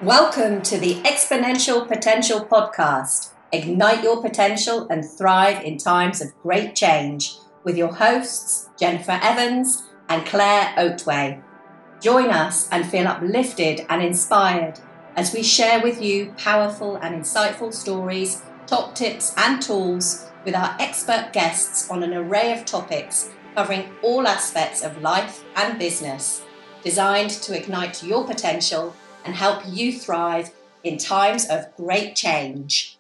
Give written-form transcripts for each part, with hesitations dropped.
Welcome to the Exponential Potential Podcast. Ignite your potential and thrive in times of great change with your hosts, Jennifer Evans and Claire Oatway. Join us and feel uplifted and inspired as we share with you powerful and insightful stories, top tips and tools with our expert guests on an array of topics covering all aspects of life and business, designed to ignite your potential and help you thrive in times of great change.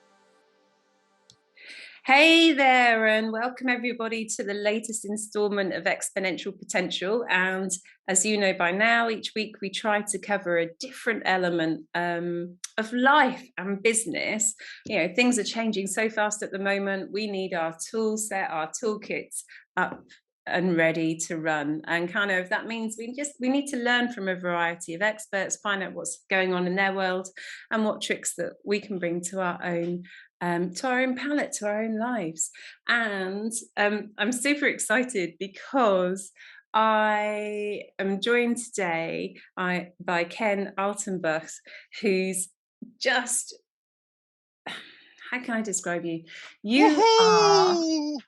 Hey there, and welcome everybody to the latest installment of Exponential Potential. And as you know by now, each week we try to cover a different element of life and business. You know, things are changing so fast at the moment. We need our tool set, our toolkits up and ready to run, and kind of that means we need to learn from a variety of experts, find out what's going on in their world and what tricks that we can bring to our own palette, to our own lives. And I'm super excited because I am joined today by Ken Altenbach, who's just, how can I describe you? You are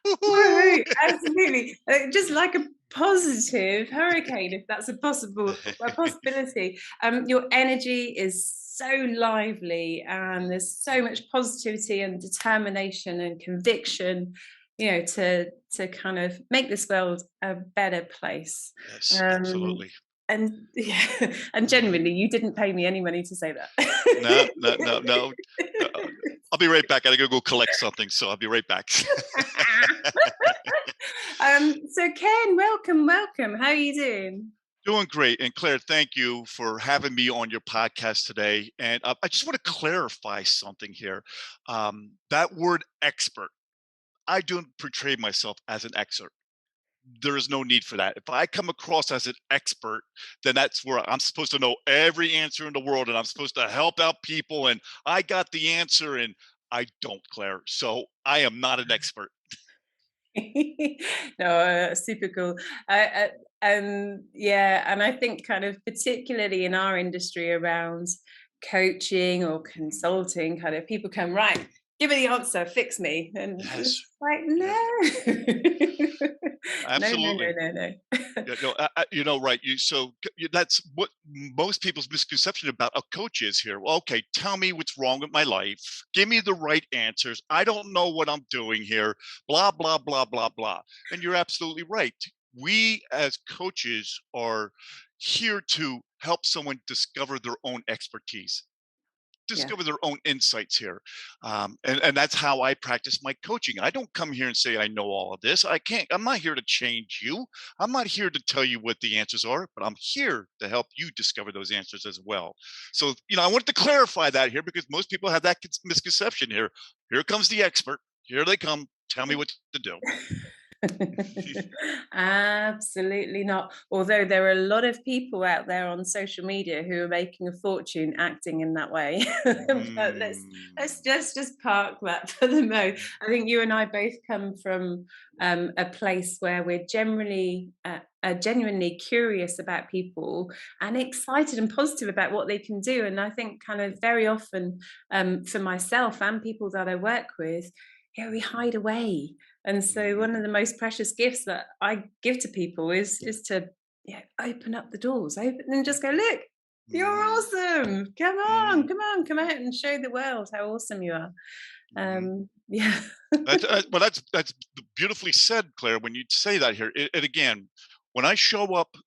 woohoo, absolutely, just like a positive hurricane, if that's a possibility. Your energy is so lively, and there's so much positivity and determination and conviction, you know, to kind of make this world a better place. Yes, absolutely. And yeah, and genuinely, you didn't pay me any money to say that. No. I'll be right back. I gotta go collect something, so I'll be right back. So Ken, welcome. How are you doing? Doing great. And Claire, thank you for having me on your podcast today. And I just want to clarify something here. That word expert, I don't portray myself as an expert. There is no need for that. If I come across as an expert, then that's where I'm supposed to know every answer in the world and I'm supposed to help out people and I got the answer and I don't, Claire. So I am not an expert. No, super cool. Yeah, and I think kind of particularly in our industry around coaching or consulting, kind of people come, right, give me the answer, fix me, and Yes. it's like, Yeah, no. absolutely. No. Yeah, no, right. That's what most people's misconception about a coach is here. Well, okay, tell me what's wrong with my life. Give me the right answers. I don't know what I'm doing here. Blah blah blah blah blah. And you're absolutely right. We as coaches are here to help someone discover their own expertise, Yeah. discover their own insights here. And that's how I practice my coaching. I don't come here and say, I know all of this. I can't. I'm not here to change you. I'm not here to tell you what the answers are, but I'm here to help you discover those answers as well. So, I wanted to clarify that here because most people have that misconception here. Here comes the expert. Here they come. Tell me what to do. Absolutely not. Although there are a lot of people out there on social media who are making a fortune acting in that way. But let's just park that for the moment. I think you and I both come from a place where we're generally are genuinely curious about people and excited and positive about what they can do. And I think kind of very often for myself and people that I work with, we hide away. And so one of the most precious gifts that I give to people is to open up the doors, open and just go, look, you're awesome. Come out and show the world how awesome you are. Yeah. That's beautifully said, Claire. When you say that here, and again, when I show up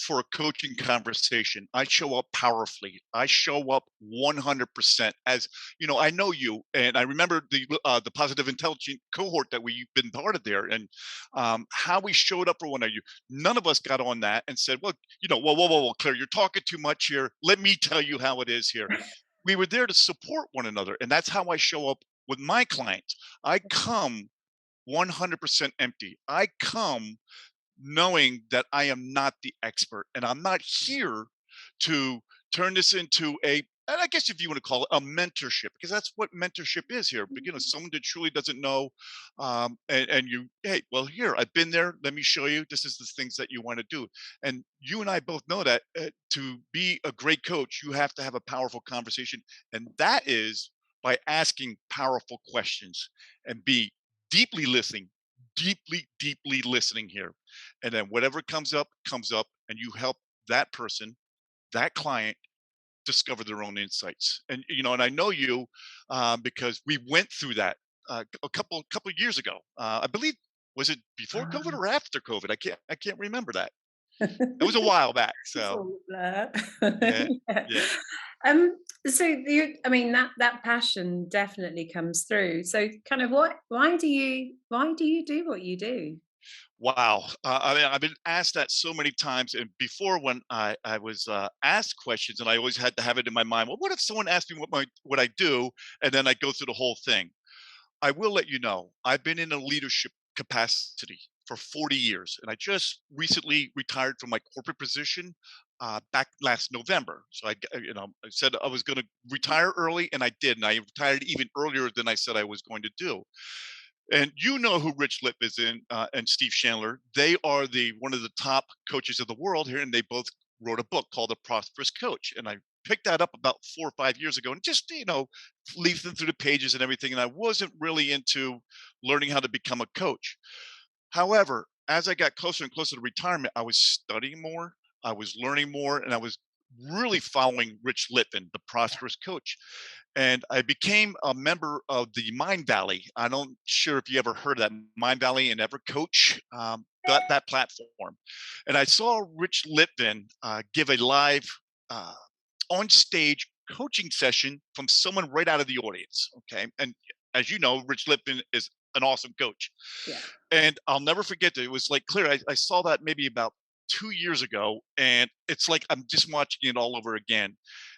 for a coaching conversation, I show up powerfully. I show up 100%. As I know you, and I remember the positive intelligent cohort that we've been part of there, and how we showed up for one another. None of us got on that and said, "Well, whoa, Claire, you're talking too much here. Let me tell you how it is here." We were there to support one another, and that's how I show up with my clients. I come 100% empty. I come knowing that I am not the expert and I'm not here to turn this into a and I guess if you want to call it a mentorship, because that's what mentorship is here. But, someone that truly doesn't know, and you, hey, well, here I've been there. Let me show you. This is the things that you want to do. And you and I both know that to be a great coach, you have to have a powerful conversation, and that is by asking powerful questions and be deeply listening, deeply listening here, and then whatever comes up, and you help that person, that client discover their own insights. And and I know you because we went through that a couple of years ago. I believe, was it before COVID or after COVID? I can't remember that. It was a while back. It's So all a blur. yeah, Yeah. yeah. So I mean, that passion definitely comes through. So kind of why do you do what you do? Wow. I mean, I've been asked that so many times, and before when I was asked questions, and I always had to have it in my mind. Well, what if someone asked me what I do, and then I go through the whole thing? I will let you know, I've been in a leadership capacity for 40 years, and I just recently retired from my corporate position back last November. So I said I was going to retire early, and I did, and I retired even earlier than I said I was going to do. And you know who Rich Lip is in, and Steve Chandler. They are the one of the top coaches of the world here, and they both wrote a book called The Prosperous Coach. And I picked that up about 4 or 5 years ago, and just leafing through the pages and everything. And I wasn't really into learning how to become a coach. However, as I got closer and closer to retirement, I was studying more, I was learning more, and I was really following Rich Litvin, the Prosperous Coach. And I became a member of the Mind Valley. I don't sure if you ever heard of that Mind Valley and Ever Coach, that platform. And I saw Rich Litvin give a live uh, on stage coaching session from someone right out of the audience. Okay, and as you know, Rich Litvin is an awesome coach. Yeah. And I'll never forget that. It was like clear. I saw that maybe about 2 years ago, and it's like I'm just watching it all over again.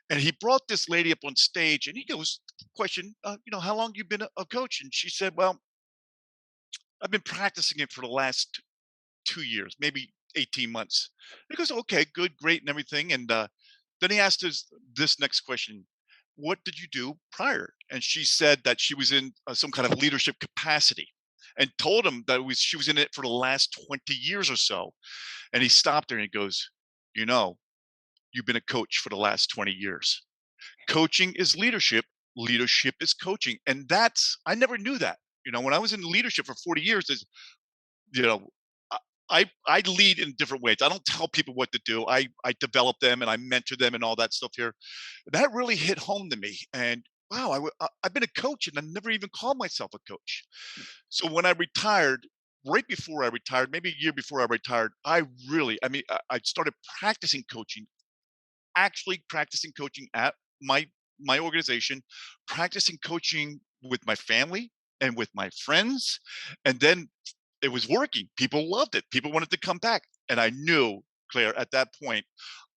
And he brought this lady up on stage, and he goes, "Question, how long you been a coach?" And she said, "Well, I've been practicing it for the last 2 years, maybe 18 months." He goes, "Okay, good, great, and everything." And then he asked us this next question: "What did you do prior?" And she said that she was in some kind of leadership capacity, and told him that she was in it for the last 20 years or so. And he stopped her and he goes, "You know, you've been a coach for the last 20 years. Coaching is leadership, leadership is coaching." And I never knew that. When I was in leadership for 40 years, you know, I I lead in different ways. I don't tell people what to do. I develop them and I mentor them and all that stuff here. That really hit home to me. And wow, I've been a coach and I never even called myself a coach. So when I retired, right before I retired, maybe a year before I retired, I mean, I started practicing coaching, actually practicing coaching at my organization, practicing coaching with my family and with my friends, and then it was working. People loved it. People wanted to come back, and I knew, Claire, at that point,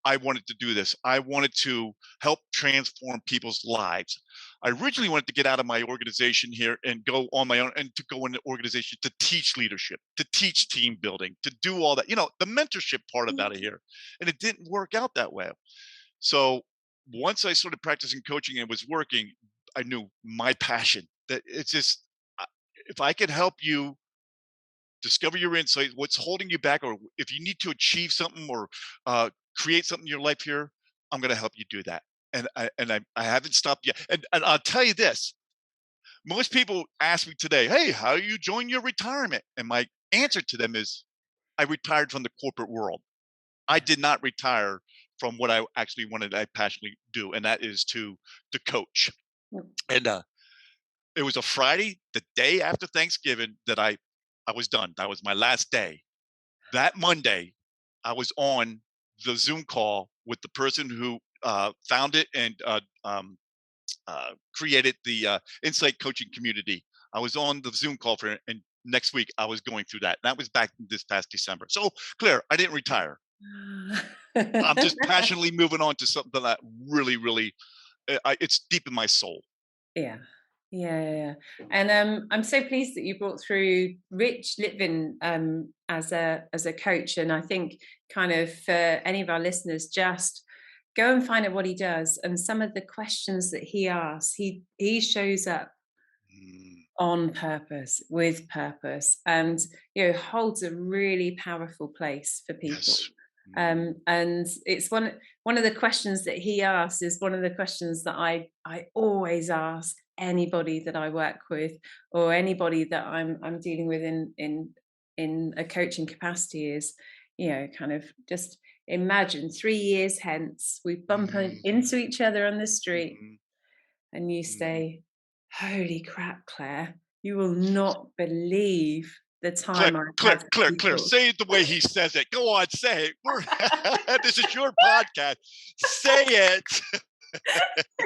I wanted to do this. I wanted to help transform people's lives. I originally wanted to get out of my organization here and go on my own, and to go in the organization to teach leadership, to teach team building, to do all that, the mentorship part of that here. And it didn't work out that way. So once I started practicing coaching and it was working, I knew my passion that it's just, if I could help you discover your insight, what's holding you back, or if you need to achieve something or create something in your life here, I'm going to help you do that. And I haven't stopped yet. And I'll tell you this: most people ask me today, "Hey, how you join your retirement?" And my answer to them is, I retired from the corporate world. I did not retire from what I actually wanted. I passionately do, and that is to coach. Mm. And it was a Friday, the day after Thanksgiving, that I was done. That was my last day. That Monday, I was on the Zoom call with the person who founded and created the Insight Coaching Community. I was on the Zoom call for it, and next week I was going through that. That was back this past December. So, Claire, I didn't retire. I'm just passionately moving on to something that really, really, it's deep in my soul. Yeah. Yeah. And I'm so pleased that you brought through Rich Litvin as a coach. And I think kind of for any of our listeners, just go and find out what he does. And some of the questions that he asks, he shows up Mm, on purpose, with purpose, and holds a really powerful place for people. yes. Mm, And it's one of the questions that he asks is one of the questions that I always ask anybody that I work with, or anybody that I'm dealing with in a coaching capacity, is kind of just imagine 3 years hence we bump mm, into each other on the street, mm, and you mm. say, "Holy crap, Claire, you will not believe the Claire, time I've Claire, had Claire, with Claire, people." say it the way he says it. Go on, say it. This is your podcast. Say it.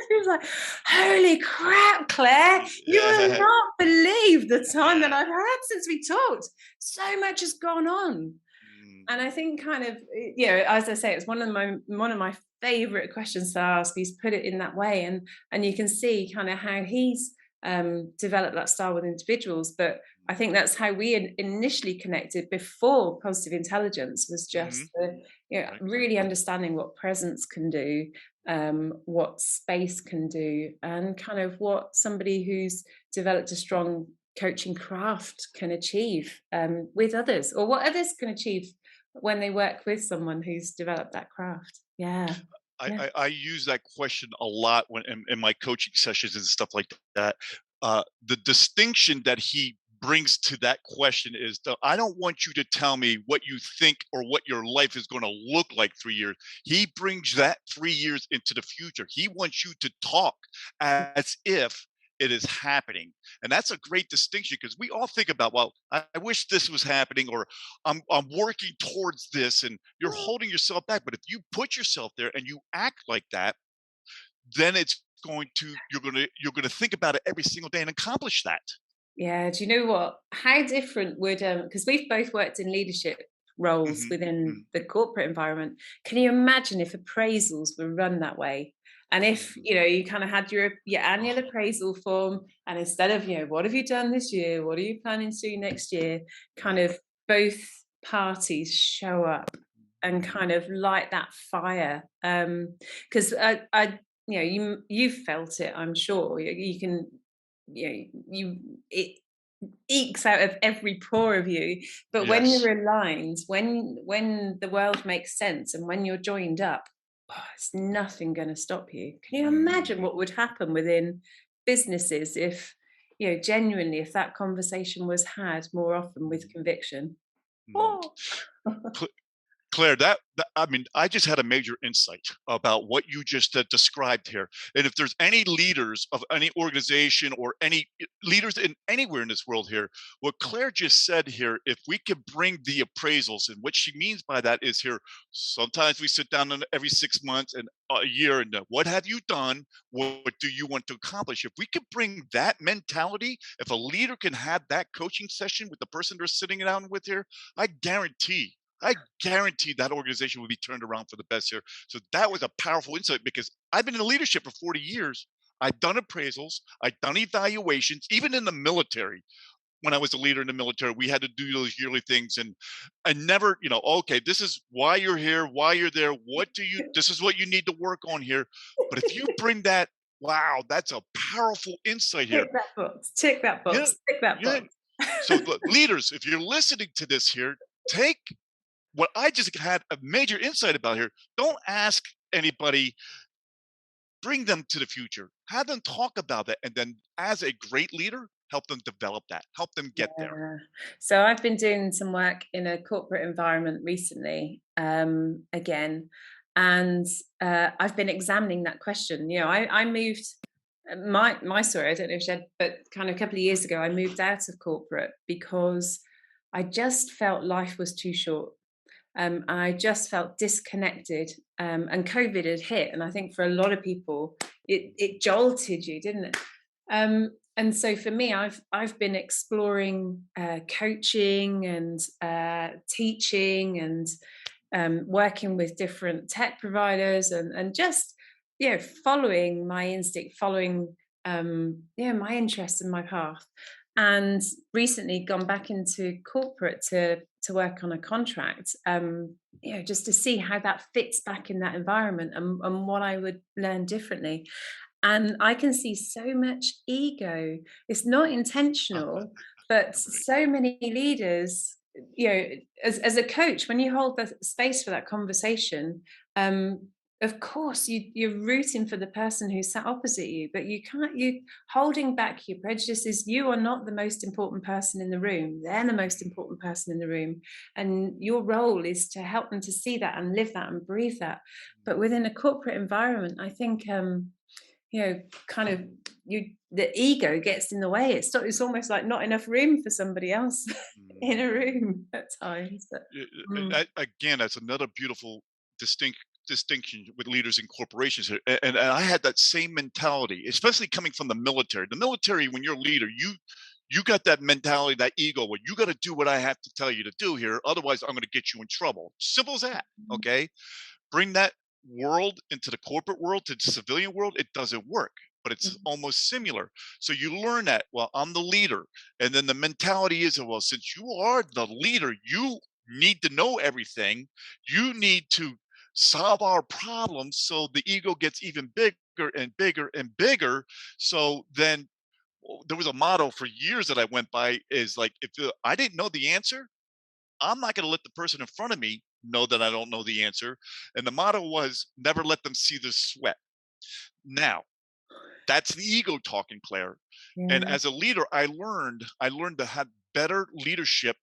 He was like, "Holy crap, Claire, you will Yeah, not believe the time that yeah. I've had since we talked. So much has gone on." Mm, And I think kind of, as I say, it's one of my favorite questions to ask. He's put it in that way, and you can see kind of how he's developed that style with individuals. But I think that's how we initially connected before positive intelligence, was mm-hmm. just Right. really understanding what presence can do, what space can do, and kind of what somebody who's developed a strong coaching craft can achieve with others, or what others can achieve when they work with someone who's developed that craft. Yeah. Yeah. I use that question a lot when in my coaching sessions and stuff like that. The distinction that he brings to that question is I don't want you to tell me what you think or what your life is going to look like 3 years. He brings that 3 years into the future. He wants you to talk as if it is happening. And that's a great distinction because we all think about, well, I wish this was happening, or I'm working towards this, and you're holding yourself back. But if you put yourself there and you act like that, then it's going to you're going to think about it every single day and accomplish that. Yeah, do you know what? How different would because we've both worked in leadership roles Hmm. within the corporate environment. Can you imagine if appraisals were run that way? And if Hmm. you kind of had your annual Oh, appraisal form, and instead of what have you done this year, what are you planning to do next year, kind yeah. of both parties show up and Mhm. kind of light that fire. Because I you've felt it, I'm sure. You can it ekes out of every pore of you. But when Yes. you're aligned, when the world makes sense, and when you're joined up, it's nothing going to stop you. Can you imagine Mhm. what would happen within businesses if genuinely, if that conversation was had more often with Mhm. conviction? Mhm. Oh. Claire, I mean, I just had a major insight about what you just described here. And if there's any leaders of any organization or any leaders in anywhere in this world here, what Claire just said here, if we could bring the appraisals, and what she means by that is here, sometimes we sit down every 6 months and a year, and what have you done? What do you want to accomplish? If we could bring that mentality, if a leader can have that coaching session with the person they're sitting down with here, I guarantee I guarantee that organization will be turned around for the best here. So that was a powerful insight because I've been in leadership for 40 years. I've done appraisals, I've done evaluations, even in the military. When I was a leader in the military, we had to do those yearly things, and I never, okay, this is why you're here, why you're there. This is what you need to work on here. But if you bring that, wow, that's a powerful insight here. Tick that box, tick that Yeah, box, tick that yeah. box. So leaders, if you're listening to this here, take what I just had a major insight about here. Don't ask anybody, bring them to the future. Have them talk about that. And then as a great leader, help them develop that, help them get there. Yeah. So I've been doing some work in a corporate environment recently, again, and I've been examining that question. I moved my story. I don't know if she had, but kind of a couple of years ago, I moved out of corporate because I just felt life was too short. And I just felt disconnected. And COVID had hit, and I think for a lot of people, it jolted you, didn't it? And so for me, I've been exploring coaching and teaching, and working with different tech providers, and just following my instinct, following my interests and my path. and recently gone back into corporate to work on a contract, just to see how that fits back in that environment, and what I would learn differently. And I can see so much ego. It's not intentional, but Right. so many leaders, as a coach, when you hold the space for that conversation, um, of course you're rooting for the person who sat opposite you, but you holding back your prejudices. You are not the most important person in the room. They're the most important person in the room. And your role is to help them to see that and live that and breathe that. But within a corporate environment, I think kind of the ego gets in the way. It's almost like not enough room for somebody else in a Mm. room at times. But, mm, That, again, that's another beautiful distinct distinction with leaders in corporations here. And I had that same mentality, especially coming from the military. The military, when you're a leader, you got that mentality, that ego, where you got to do what I have to tell you to do here. Otherwise, I'm going to get you in trouble. Simple as that. mm, Okay. Bring that world into the corporate world, to the civilian world, it doesn't work, but it's mm, almost similar. So you learn that, well, I'm the leader. And then the mentality is, well, since you are the leader, you need to know everything. You need to solve our problems. So the ego gets even bigger and bigger and bigger. So then, there was a motto for years that I went by, is like, if I didn't know the answer, I'm not going to let the person in front of me know that I don't know the answer. And the motto was, never let them see the sweat. Now, that's the ego talking, Claire. And yeah. as a leader, I learned to have better leadership,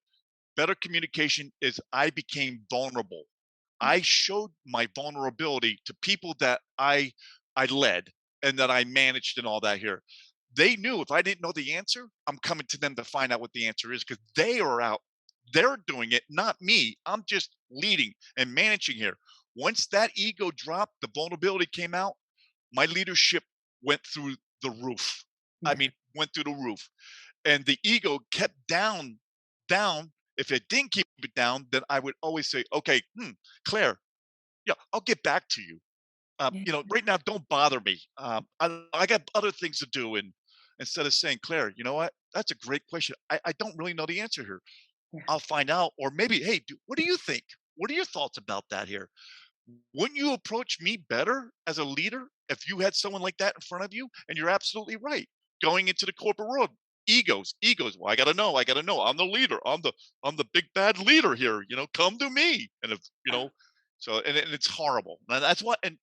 better communication, is I became vulnerable. I showed my vulnerability to people that I led and that I managed and all that here. They knew if I didn't know the answer, I'm coming to them to find out what the answer is, because they are out. They're doing it, not me. I'm just leading and managing here. Once that ego dropped, the vulnerability came out, my leadership went through the roof. I Yeah. mean, went through the roof. And the ego kept down. If it didn't keep it down, then I would always say, okay, Claire, yeah, I'll get back to you. Yeah. Right now, don't bother me. I got other things to do. And instead of saying, Claire, you know what? That's a great question. I don't really know the answer here. Yeah. I'll find out. Or maybe, hey, what do you think? What are your thoughts about that here? Wouldn't you approach me better as a leader if you had someone like that in front of you? And you're absolutely right. Going into the corporate world, egos. Well, I gotta know. I gotta know. I'm the leader. I'm the big bad leader here. Come to me. And if so, and it's horrible. And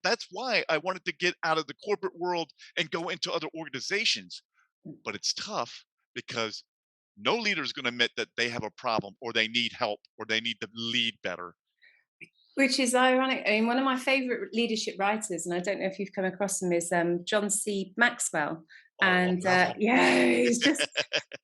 that's why I wanted to get out of the corporate world and go into other organizations. But it's tough, because no leader is going to admit that they have a problem, or they need help, or they need to lead better. Which is ironic. I mean, one of my favorite leadership writers, and I don't know if you've come across him, is John C. Maxwell. Oh, And love them. yeah, he's just,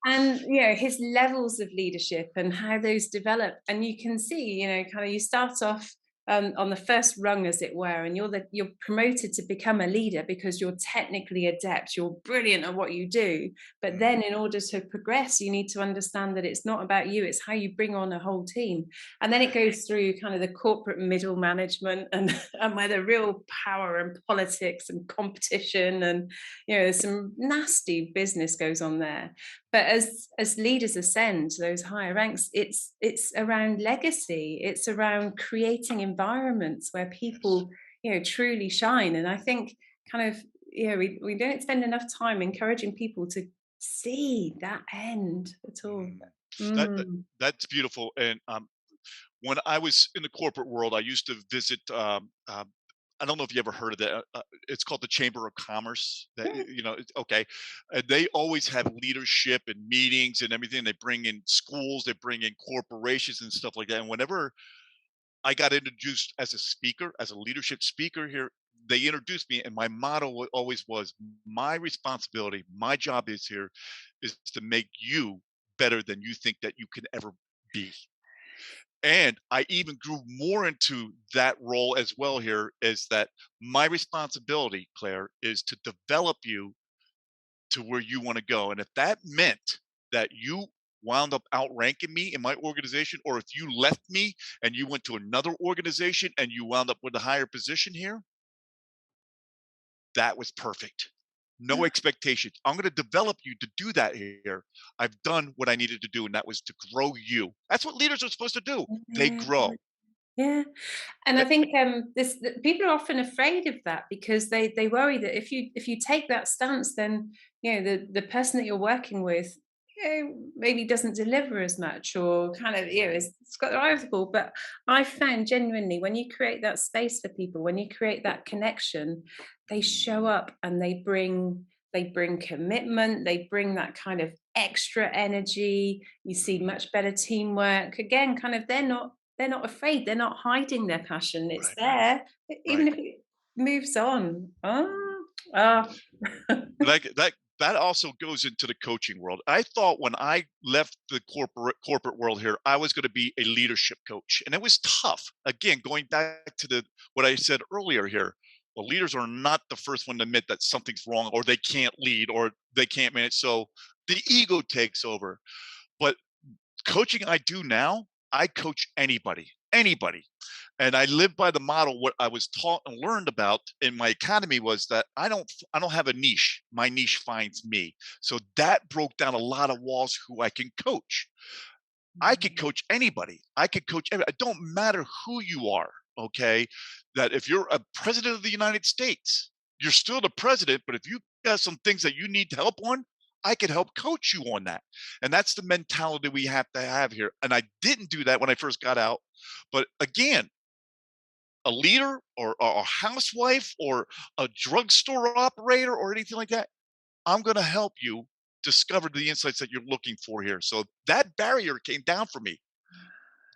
and his levels of leadership and how those develop. And you can see, kind of, you start off on the first rung, as it were, and you're promoted to become a leader because you're technically adept, you're brilliant at what you do. But Mm, then, in order to progress, you need to understand that it's not about you; it's how you bring on a whole team. And then it goes through kind of the corporate middle management, and and where the real power and politics and competition, and there's some nasty business goes on there. But as leaders ascend to those higher ranks, it's around legacy. It's around creating environments where yes. people truly shine. And I think kind of we don't spend enough time encouraging people to see that end at all. Mm. That, that Mm. that's beautiful. And when I was in the corporate world, I used to visit. I don't know if you ever heard of that. It's called the Chamber of Commerce. Okay. And they always have leadership and meetings and everything. They bring in schools, they bring in corporations and stuff like that. And whenever I got introduced as a speaker, as a leadership speaker here, they introduced me, and my motto always was, my responsibility, my job is here, is to make you better than you think that you can ever be. And I even grew more into that role as well here, is that my responsibility, Claire, is to develop you to where you want to go. And if that meant that you wound up outranking me in my organization, or if you left me and you went to another organization and you wound up with a higher position here, that was perfect. No expectations. I'm going to develop you to do that here. I've done what I needed to do, and that was to grow you. That's what leaders are supposed to do. They Yeah. grow. Yeah. And I Eh, think this people are often afraid of that because they worry that if you take that stance, then the person that you're working with, maybe doesn't deliver as much or kind of it's got their eye off the ball. But I found genuinely when you create that space for people, when you create that connection, they show mm, up and they bring commitment, they bring that kind of extra energy. You see mm, much better teamwork. Again, kind of they're not afraid, they're not hiding their passion, it's right, there, right. even if it moves on. Mm, mm. Ah. Like that also goes into the coaching world. I thought when I left the corporate world here, I was going to be a leadership coach, and it was tough. Again, going back to the what I said earlier here. Well, leaders are not the first one to admit that something's wrong, or they can't lead, or they can't manage. So the ego takes over. But coaching I do now, I coach anybody, anybody. And I live by the model. What I was taught and learned about in my academy was that I don't have a niche. My niche finds me. So that broke down a lot of walls who I can coach. I could coach anybody. I could coach it don't matter who you are, okay? That if you're a president of the United States, you're still the president, but if you got some things that you need help on, I could help coach you on that. And that's the mentality we have to have here. And I didn't do that when I first got out. But again, a leader or a housewife or a drugstore operator or anything like that, I'm going to help you discover the insights that you're looking for here. So that barrier came down for me.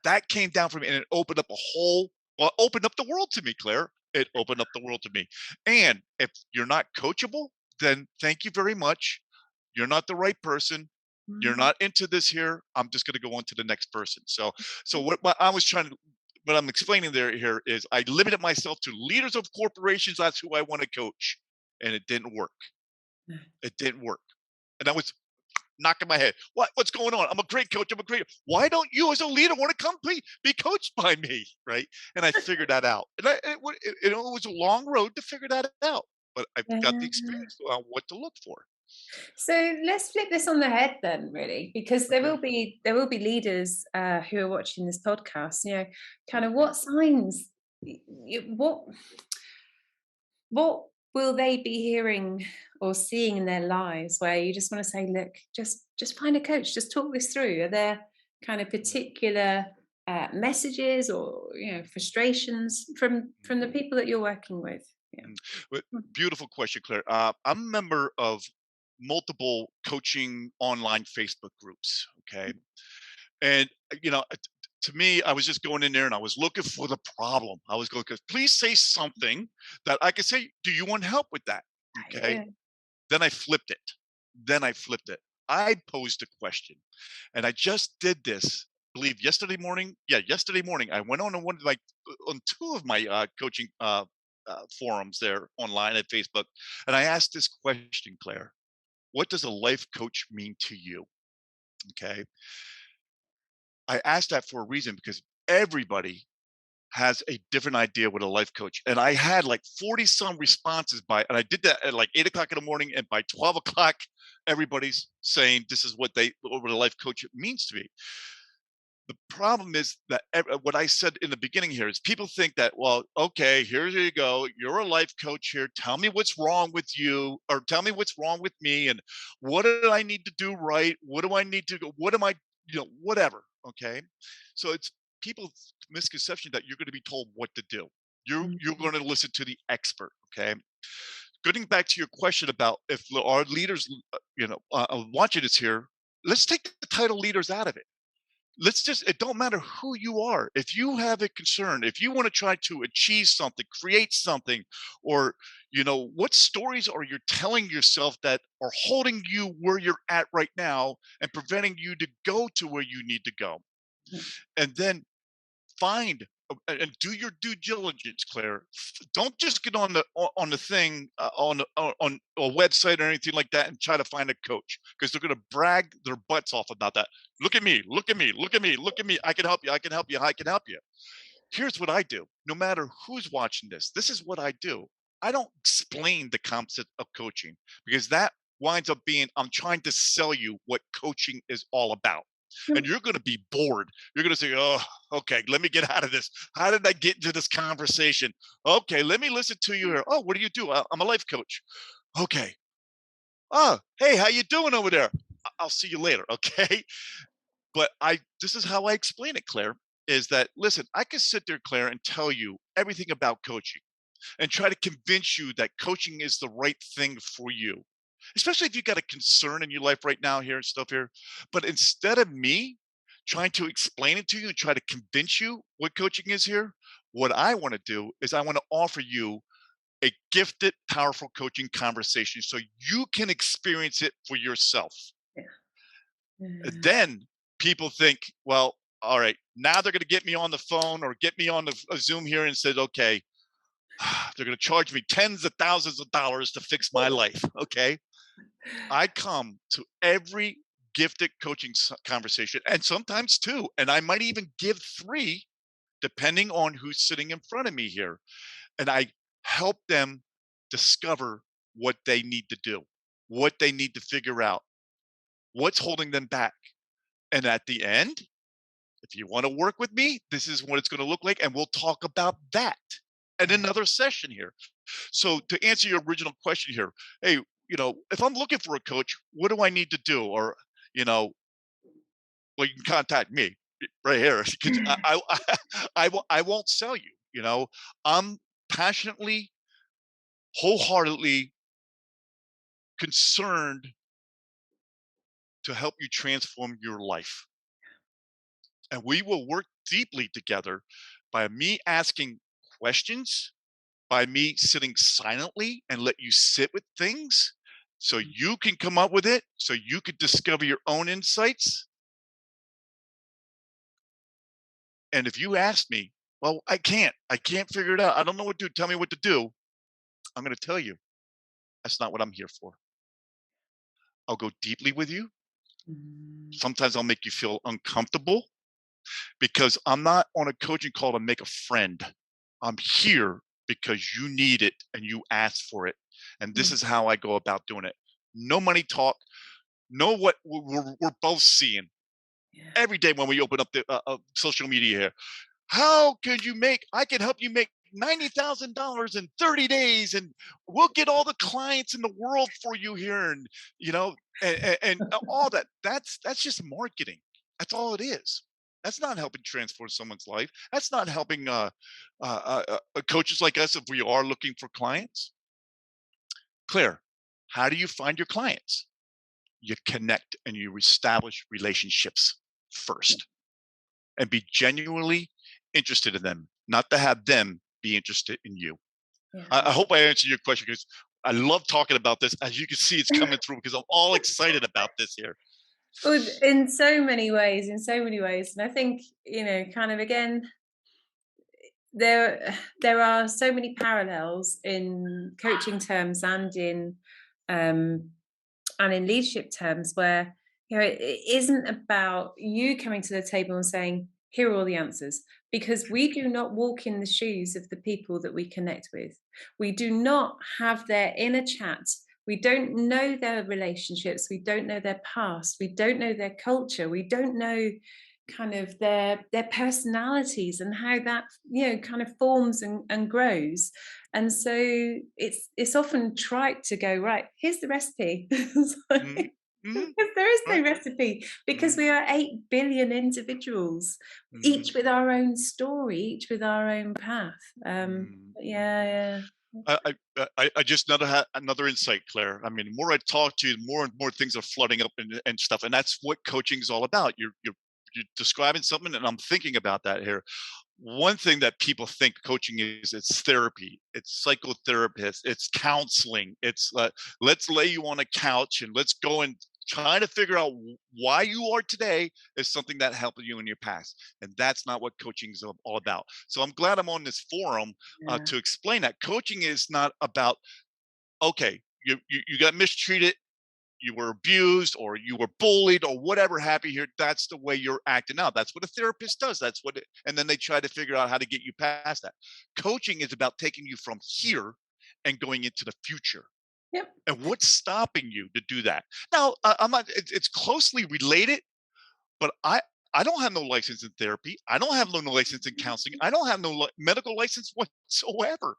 That came down for me and it opened up a whole, well, opened up the world to me, Claire. It opened up the world to me. And if you're not coachable, then thank you very much. You're not the right person. You're Mm. not into this here. I'm just going to go on to the next person. So what I was trying to, what I'm explaining there here is I limited myself to leaders of corporations. That's who I want to coach, and it didn't work. It didn't work, and I was knocking my head. What's going on? I'm a great coach. I'm a great. Why don't you, as a leader, want to come be coached by me? Right? And I figured that out. And it was a long road to figure that out, but I've got the Yeah. experience on what to look for. So let's flip this on the head then, really, because there Okay. will be there will be leaders who are watching this podcast. Kind of Mhm. what signs, what will they be hearing or seeing in their lives where you just want to say, look, just find a coach, just talk this through. Are there kind of particular messages or frustrations from the Mhm. people that you're working with? Yeah. Mm. But Mm. beautiful question, Claire. I'm a member of multiple coaching online Facebook groups. Okay, and to me, I was just going in there and I was looking for the problem. I was going, please say something that I could say. Do you want help with that? Okay. Yeah. Then I flipped it. Then I flipped it. I posed a question, and I just did this. I believe yesterday morning. Yeah, yesterday morning I went on one of my on two of my coaching forums there online at Facebook, and I asked this question, Claire: what does a life coach mean to you? Okay, I asked that for a reason because everybody has a different idea what a life coach. And I had like 40 some responses and I did that at like 8 o'clock in the morning. And by 12 o'clock, everybody's saying this is what a life coach means to me. The problem is that what I said in the beginning here is people think that, well, okay, here you go. You're a life coach here. Tell me what's wrong with you, or tell me what's wrong with me. And what do I need to do right? What do I need to go? What am I, whatever. Okay. So it's people's misconception that you're going to be told what to do. You're Mhm. going to listen to the expert. Okay. Getting back to your question about if our leaders, watching this here, let's take the title leaders out of it. It don't matter who you are. If you have a concern, if you want to try to achieve something, create something, or what stories are you telling yourself that are holding you where you're at right now and preventing you to go to where you need to go? And then find and do your due diligence, Claire. Don't just get on the thing on a website or anything like that and try to find a coach because they're going to brag their butts off about that. Look at me, look at me, look at me, look at me. I can help you. I can help you. I can help you. Here's what I do. No matter who's watching this, this is what I do. I don't explain the concept of coaching, because that winds up being, I'm trying to sell you what coaching is all about. And Mm. you're going to be bored. You're going to say, oh, okay, let me get out of this. How did I get into this conversation? Okay, let me listen to you here. Oh, what do you do? I'm a life coach. Okay. Oh, hey, how you doing over there? I'll see you later. Okay. But this is how I explain it, Claire, is that, listen, I can sit there, Claire, and tell you everything about coaching and try to convince you that coaching is the right thing for you, especially if you got a concern in your life right now here and stuff here. But instead of me trying to explain it to you and try to convince you what coaching is here, what I want to do is I want to offer you a gifted, powerful coaching conversation so you can experience it for yourself. Yeah. Yeah. Then people think, well, all right, now they're going to get me on the phone or get me on a Zoom here and said, okay, they're going to charge me tens of thousands of dollars to fix my life. Okay. I come to every gifted coaching conversation, and sometimes two, and I might even give three, depending on who's sitting in front of me here. And I help them discover what they need to do, what they need to figure out, what's holding them back. And at the end, if you want to work with me, this is what it's going to look like. And we'll talk about that in another session here. So to answer your original question here, hey, if I'm looking for a coach, what do I need to do? Or, you know, well, you can contact me right here. 'Cause I won't sell you. I'm passionately, wholeheartedly concerned to help you transform your life. And we will work deeply together by me asking questions, by me sitting silently and let you sit with things so you can come up with it, so you could discover your own insights. And if you ask me, well, I can't figure it out. I don't know what to do. Tell me what to do. I'm going to tell you that's not what I'm here for. I'll go deeply with you. Mm. Sometimes I'll make you feel uncomfortable because I'm not on a coaching call to make a friend. I'm here because you need it and you asked for it. And this Mm. is how I go about doing it. No money talk. Know what we're both seeing Yeah. every day when we open up the social media here. How could you make? I can help you make $90,000 in 30 days, and we'll get all the clients in the world for you here, and and all that. That's just marketing. That's all it is. That's not helping transform someone's life. That's not helping coaches like us if we are looking for clients. Claire, how do you find your clients? You connect and you establish relationships first and be genuinely interested in them, not to have them be interested in you. Yeah. I hope I answered your question because I love talking about this. As you can see, it's coming through because I'm all excited about this here. Well, in so many ways, and I think kind of again, there are so many parallels in coaching terms um, and in leadership terms where it isn't about you coming to the table and saying, here are all the answers, because we do not walk in the shoes of the people that we connect with. We do not have their inner chat. We don't know their relationships. We don't know their past. We don't know their culture. We don't know kind of their personalities and how that kind of forms and grows. And so it's often trite to go, right, here's the recipe. Mhm, mhm, There is no right, recipe because mhm, we are 8 billion individuals, mhm, each with our own story, each with our own path. mhm. Yeah. I just had another insight, Claire. I mean, the more I talk to you, more and more things are flooding up and stuff, and that's what coaching is all about. You're describing something, and I'm thinking about that here. One thing that people think coaching is, it's therapy, it's psychotherapist, it's counseling, it's let's lay you on a couch and let's go and try to figure out why you are today is something that helped you in your past, and that's not what coaching is all about. So I'm glad I'm on this forum Yeah. to explain that coaching is not about, okay, you got mistreated, you were abused or you were bullied or whatever happened here, that's the way you're acting out. That's what a therapist does. And then they try to figure out how to get you past that. Coaching is about taking you from here and going into the future. Yep. And what's stopping you to do that? Now, I'm not. It's closely related, but I don't have no license in therapy. I don't have no license in counseling. I don't have no medical license whatsoever.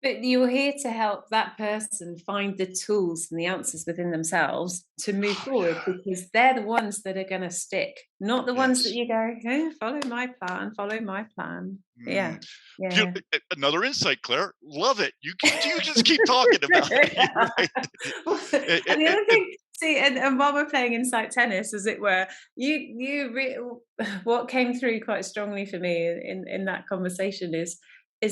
But you're here to help that person find the tools and the answers within themselves to move Oh, forward, yeah. because they're the ones that are going to stick, not the ones that Yes. you go, "Eh, follow my plan, follow my plan." Mm. Yeah. Yeah. Another insight, Claire. Love it. You just keep talking about it. You're right. Well, It, and it, the it, other it- thing, see, and while we're playing inside tennis, as it were, what came through quite strongly for me in that conversation is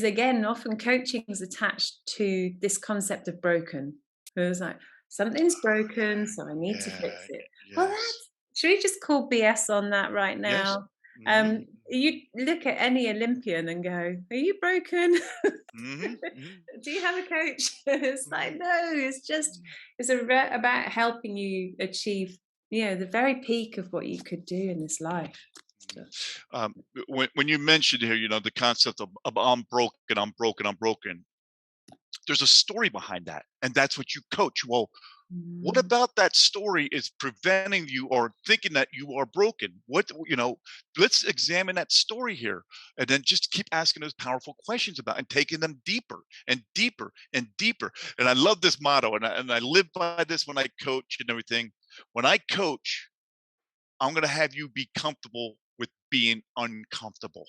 again, often coaching is attached to this concept of broken. It was like, something's broken, so I need to yeah. fix it. Well, Yes. that's, should we just call BS on that right Yes. now? Hmm. You look at any Olympian and go, "Are you broken? Hmm. Hmm. Do you have a coach?" It's like, Hmm. no, it's just, about helping you achieve, the very peak of what you could do in this life. So, When you mentioned here, the concept of I'm broken, I'm broken, I'm broken. There's a story behind that, and that's what you coach. Well, what mm, about that story is preventing you or thinking that you are broken? Let's examine that story here and then just keep asking those powerful questions about and taking them deeper and deeper and deeper. And I love this motto, and I live by this when I coach and everything. When I coach, I'm going to have you be comfortable with being uncomfortable.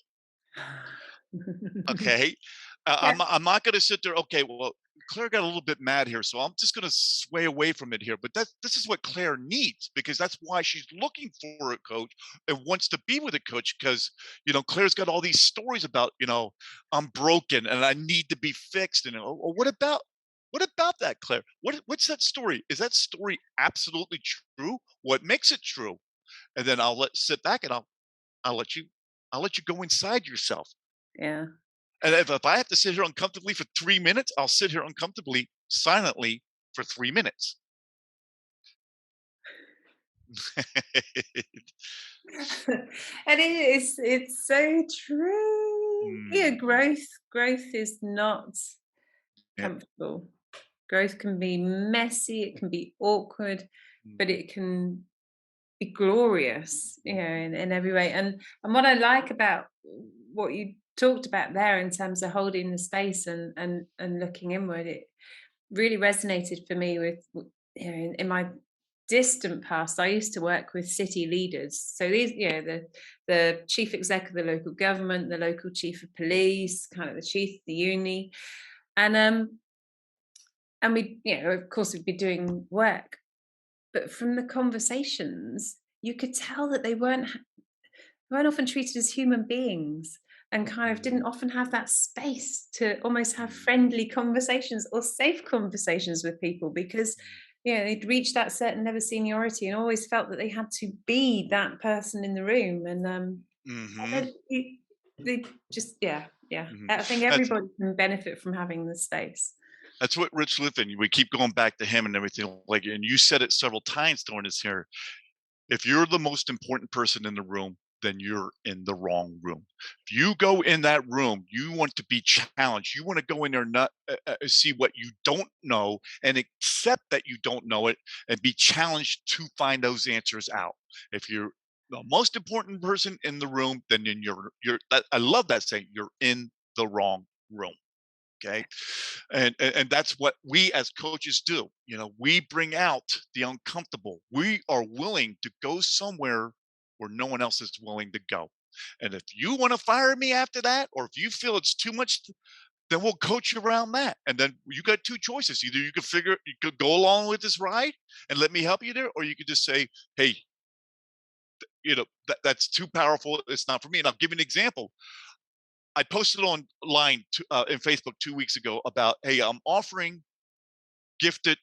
Okay. yeah, I'm not going to sit there. Okay, well, Claire got a little bit mad here, so I'm just going to sway away from it here. But this is what Claire needs, because that's why she's looking for a coach and wants to be with a coach, because Claire's got all these stories about I'm broken and I need to be fixed. And what about that, Claire? What's that story? Is that story absolutely true? What makes it true? And then sit back and I'll let you I'll let you go inside yourself. yeah. And if I have to sit here uncomfortably for 3 minutes, I'll sit here uncomfortably, silently for 3 minutes. And it's so true. Yeah, Mm, growth is not yep. comfortable. Growth can be messy, it can be awkward, but Mhm, it can be glorious, in every way. And what I like about what you talked about there in terms of holding the space and looking inward, it really resonated for me with, in my distant past. I used to work with city leaders, so these, the chief exec of the local government, the local chief of police, kind of the chief of the uni, and we, of course, we'd be doing work, but from the conversations, you could tell that they weren't often treated as human beings, and kind of didn't mhm, often have that space to almost have mhm, friendly conversations or safe conversations with people, because they'd reached that certain level of seniority and always felt that they had to be that person in the room. And mhm, then they just, yeah, mhm. I think That's everybody can benefit from having the space. that's what Rich Liffen. We keep going back to him and everything, and you said it several times during this here. If you're the most important person in the room, then you're in the wrong room. If you go in that room, you want to be challenged. You want to go in there, not see what you don't know and accept that you don't know it, and be challenged to find those answers out. If you're the most important person in the room, then I love that saying, you're in the wrong room. Okay. And that's what we as coaches do. We bring out the uncomfortable. We are willing to go somewhere where no one else is willing to go. And if you want to fire me after that, or if you feel it's too much, then we'll coach you around that. And then you got two choices. Either you could go along with this ride and let me help you there, or you could just say, hey, that's too powerful, it's not for me. And I'll give you an example. I posted online in Facebook 2 weeks ago about, hey, I'm offering gifted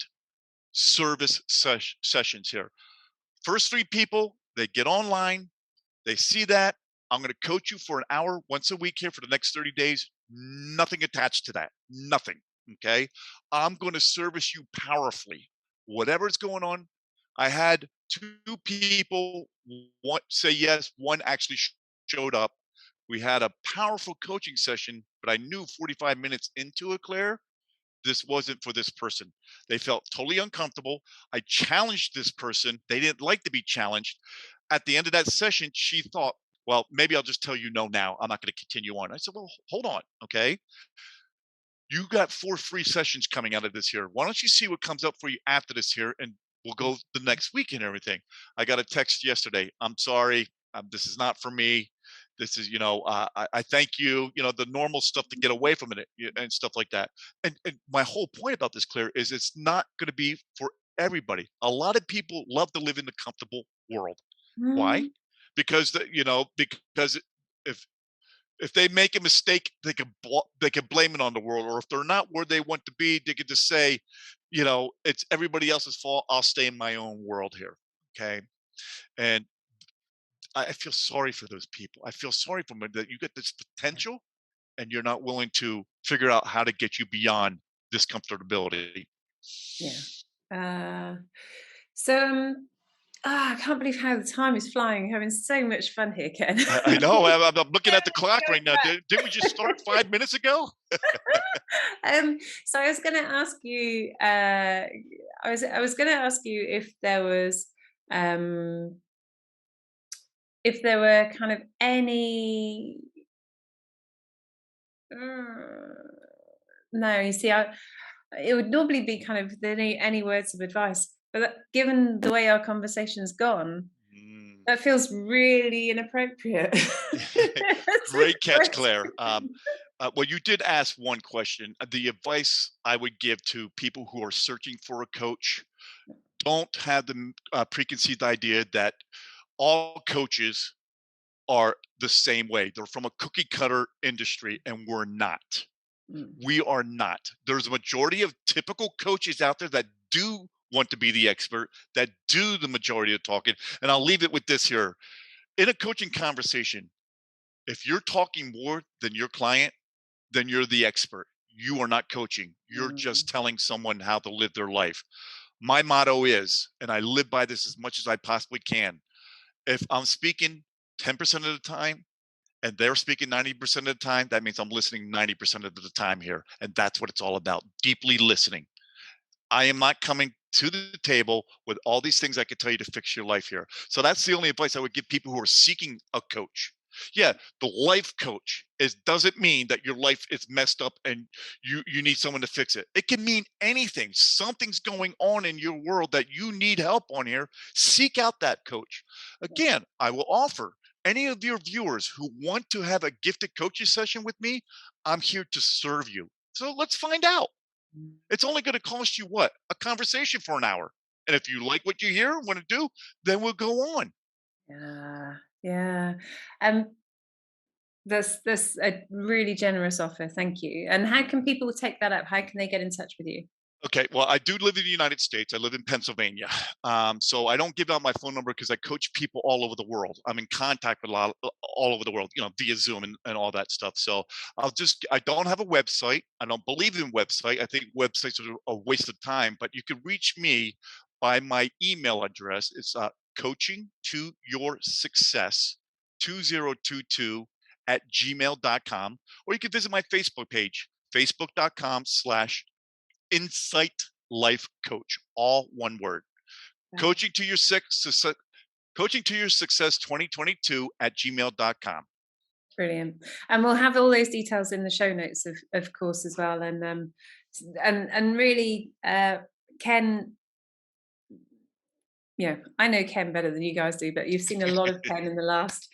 service sessions here. First three people, they get online, they see that. I'm going to coach you for an hour once a week here for the next 30 days. Nothing attached to that. Nothing. Okay. I'm going to service you powerfully. Whatever's going on. I had two people, one say yes, one actually showed up. We had a powerful coaching session, but I knew 45 minutes into it, Claire, this wasn't for this person. They felt totally uncomfortable. I challenged this person. They didn't like to be challenged. At the end of that session, she thought, well, maybe I'll just tell you no now. I'm not going to continue on. I said, well, hold on. Okay. You got 4 free sessions coming out of this here. Why don't you see what comes up for you after this here, and we'll go the next week and everything. I got a text yesterday. I'm sorry. This is not for me. This is, I thank you, the normal stuff to get away from it and stuff like that. And my whole point about this, Claire, is it's not going to be for everybody. A lot of people love to live in the comfortable world. Why? Mm. Because, because if if they make a mistake, they can blame it on the world, or if they're not where they want to be, they could just say, it's everybody else's fault. I'll stay in my own world here. Okay, and I feel sorry for those people. I feel sorry for them that you get this potential, and you're not willing to figure out how to get you beyond this comfortability. Yeah. So I can't believe how the time is flying. Having so much fun here, Ken. I know. I'm looking at the clock Going right now. back. Didn't we just start 5 minutes ago? So I was going to ask you. I was going to ask you if there were kind of any. No, you see, it would normally be kind of any words of advice, but given the way our conversation's gone, Mm. that feels really inappropriate. Great catch, Claire. Well, you did ask one question. The advice I would give to people who are searching for a coach: don't have the preconceived idea that all coaches are the same way. They're from a cookie cutter industry, and we're not. Mm. We are not. There's a majority of typical coaches out there that do want to be the expert, that do the majority of talking. And I'll leave it with this here. In a coaching conversation, if you're talking more than your client, then you're the expert. You are not coaching. You're Mm. just telling someone how to live their life. My motto is, and I live by this as much as I possibly can, if I'm speaking 10% of the time and they're speaking 90% of the time, that means I'm listening 90% of the time here. And that's what it's all about: deeply listening. I am not coming to the table with all these things I could tell you to fix your life here. So that's the only advice I would give people who are seeking a coach. Yeah, the life coach doesn't mean that your life is messed up and you need someone to fix it. It can mean anything. Something's going on in your world that you need help on here. Seek out that coach. Again, I will offer any of your viewers who want to have a gifted coaching session with me, I'm here to serve you. So let's find out. It's only going to cost you what? A conversation for an hour. And if you like what you hear and want to do, then we'll go on. Yeah, yeah. Um, that's a really generous offer. Thank you. And how can people take that up? How can they get in touch with you? Okay, well, I do live in the United States. I live in Pennsylvania. So I don't give out my phone number because I coach people all over the world. I'm in contact with a lot all over the world, via Zoom and all that stuff. So I don't have a website. I don't believe in website. I think websites are a waste of time, but you can reach me by my email address. It's coaching to your success 2022 at gmail.com, or you can visit my Facebook page, facebook.com/Insight Life Coach, all one word. Right. Coaching to your success 2022 at gmail.com. Brilliant. And we'll have all those details in the show notes, of course, as well. And really, Ken, I know Ken better than you guys do, but you've seen a lot of Ken in the last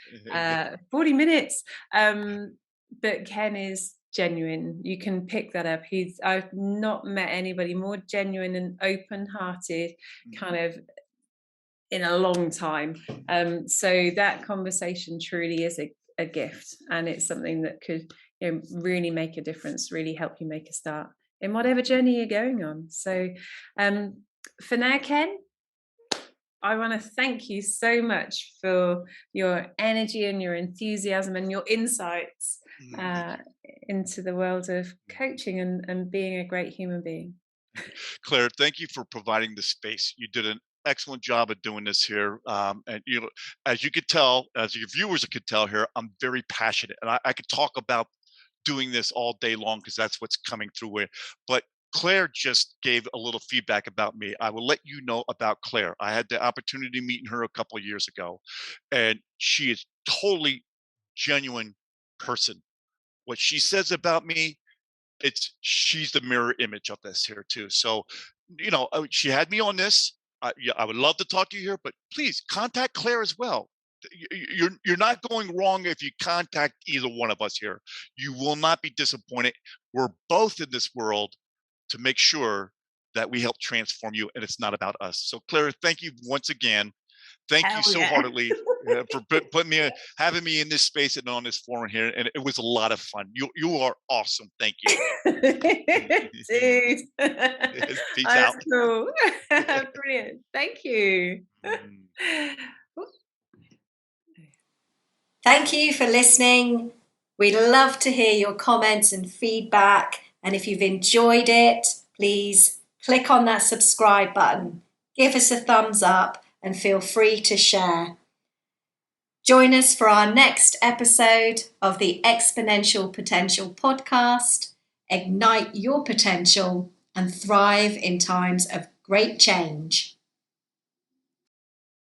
40 minutes. But Ken is genuine. You can pick that up. I've not met anybody more genuine and open-hearted kind of in a long time. So that conversation truly is a gift, and it's something that could really make a difference, really help you make a start in whatever journey you're going on. So for now, Ken, I want to thank you so much for your energy and your enthusiasm and your insights into the world of coaching and being a great human being. Claire, thank you for providing the space. You did an excellent job of doing this here. And as you could tell, as your viewers could tell here, I'm very passionate, and I could talk about doing this all day long because that's what's coming through it. But Claire just gave a little feedback about me. I will let you know about Claire. I had the opportunity to meet her a couple of years ago, and she is totally genuine person. What she says about me, she's the mirror image of this here too. So, she had me on this. Yeah, I would love to talk to you here, but please contact Claire as well. You're not going wrong if you contact either one of us here. You will not be disappointed. We're both in this world to make sure that we help transform you, and it's not about us. So, Claire, thank you once again. Thank you Hell so yeah. heartily for putting me, having me in this space and on this forum here, and it was a lot of fun. You are awesome. Thank you. Dude. Peace That's out. cool. Brilliant. Thank you. Thank you for listening. We'd love to hear your comments and feedback. And if you've enjoyed it, please click on that subscribe button, give us a thumbs up, and feel free to share. Join us for our next episode of the Exponential Potential Podcast. Ignite your potential and thrive in times of great change.